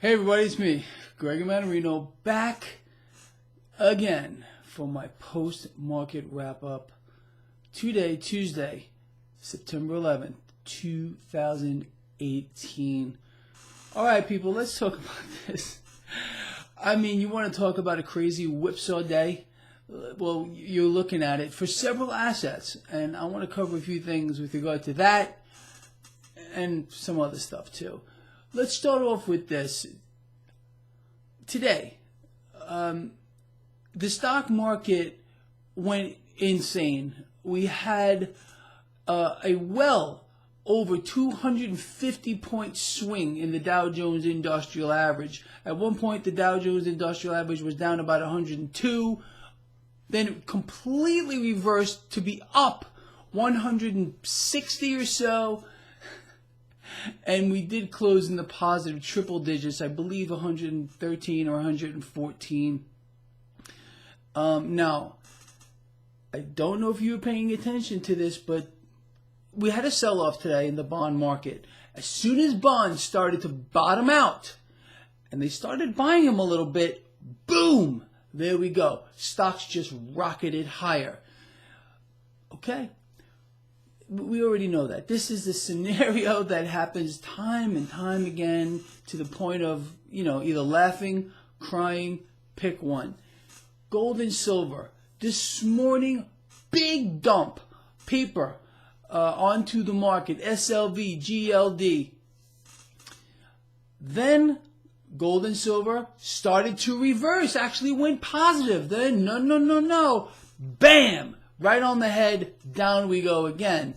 Hey everybody, it's me, Gregory Mannarino, back again for my post-market wrap-up. Today, Tuesday, September 11th, 2018. All right, people, let's talk about this. I mean, you want to talk about a crazy whipsaw day? Well, you're looking at it for several assets, and I want to cover a few things with regard to that and some other stuff too. Let's start off with this. Today, the stock market went insane. We had a well over 250-point swing in the Dow Jones Industrial Average. At one point, the Dow Jones Industrial Average was down about 102. Then it completely reversed to be up 160 or so. And we did close in the positive triple digits, I believe 113 or 114. Now, I don't know if you were paying attention to this, but we had a sell-off today in the bond market. As soon as bonds started to bottom out, and they started buying them a little bit, boom, there we go. Stocks just rocketed higher. Okay. We already know that. This is the scenario that happens time and time again to the point of, either laughing, crying, pick one. Gold and silver. This morning, big dump. Paper onto the market. SLV, GLD. Then gold and silver started to reverse. Actually went positive. Then, no. Bam! Right on the head, down we go again.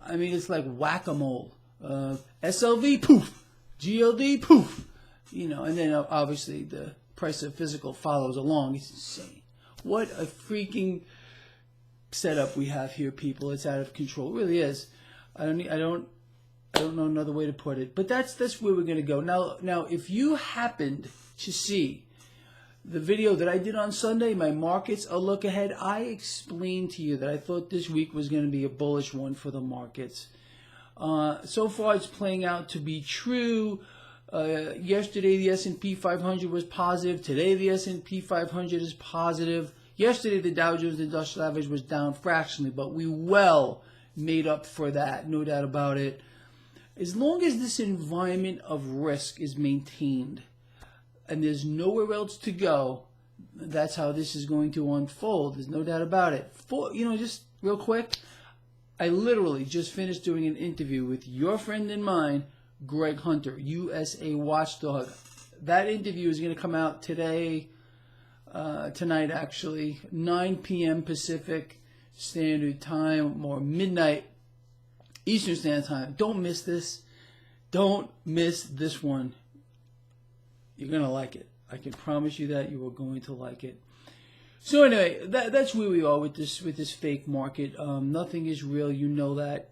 I mean, it's like Wac-A-Mole. SLV, poof. GLD, poof. And then obviously the price of physical follows along. It's insane. What a freaking setup we have here, people. It's out of control. It really is. I don't know another way to put it. But that's where we're going to go. Now, if you happened to see the video that I did on Sunday, my markets, a look ahead, I explained to you that I thought this week was going to be a bullish one for the markets. So far, it's playing out to be true. Yesterday, the S&P 500 was positive. Today, the S&P 500 is positive. Yesterday, the Dow Jones Industrial Average was down fractionally, but we well made up for that, no doubt about it. As long as this environment of risk is maintained, and there's nowhere else to go, that's how this is going to unfold. There's no doubt about it. Just real quick, I literally just finished doing an interview with your friend and mine, Greg Hunter, USA Watchdog. That interview is going to come out tonight actually, 9 p.m. Pacific Standard Time, or midnight Eastern Standard Time. Don't miss this. Don't miss this one. You're going to like it. I can promise you that you are going to like it. So anyway, that's where we are with this fake market. Nothing is real. You know that.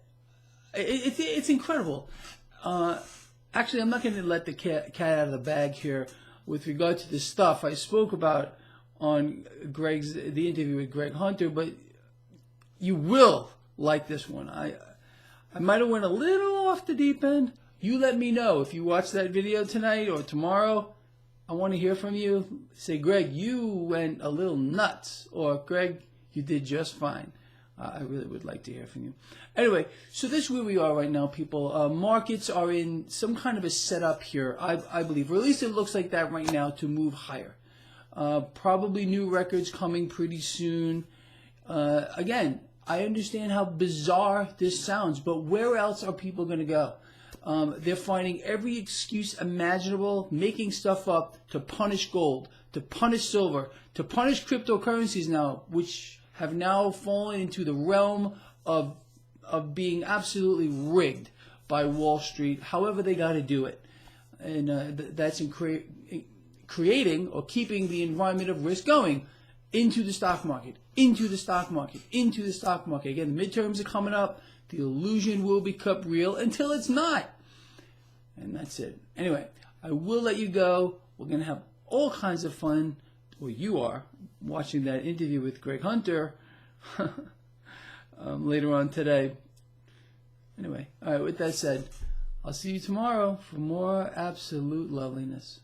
It's incredible. Actually, I'm not going to let the cat out of the bag here with regard to the stuff I spoke about on the interview with Greg Hunter, but you will like this one. I might have went a little off the deep end. You let me know if you watch that video tonight or tomorrow. I want to hear from you. Say, Greg, you went a little nuts. Or, Greg, you did just fine. I really would like to hear from you. Anyway, so this is where we are right now, people. Markets are in some kind of a setup here, I believe. Or at least it looks like that right now, to move higher. Probably new records coming pretty soon. Again, I understand how bizarre this sounds, but where else are people going to go? They're finding every excuse imaginable, making stuff up to punish gold, to punish silver, to punish cryptocurrencies now, which have now fallen into the realm of being absolutely rigged by Wall Street, however they got to do it. And that's in creating or keeping the environment of risk going into the stock market, into the stock market, into the stock market. Again, the midterms are coming up. The illusion will become real until it's not. And that's it. Anyway, I will let you go. We're going to have all kinds of fun, or you are, watching that interview with Greg Hunter later on today. Anyway, all right, with that said, I'll see you tomorrow for more absolute loveliness.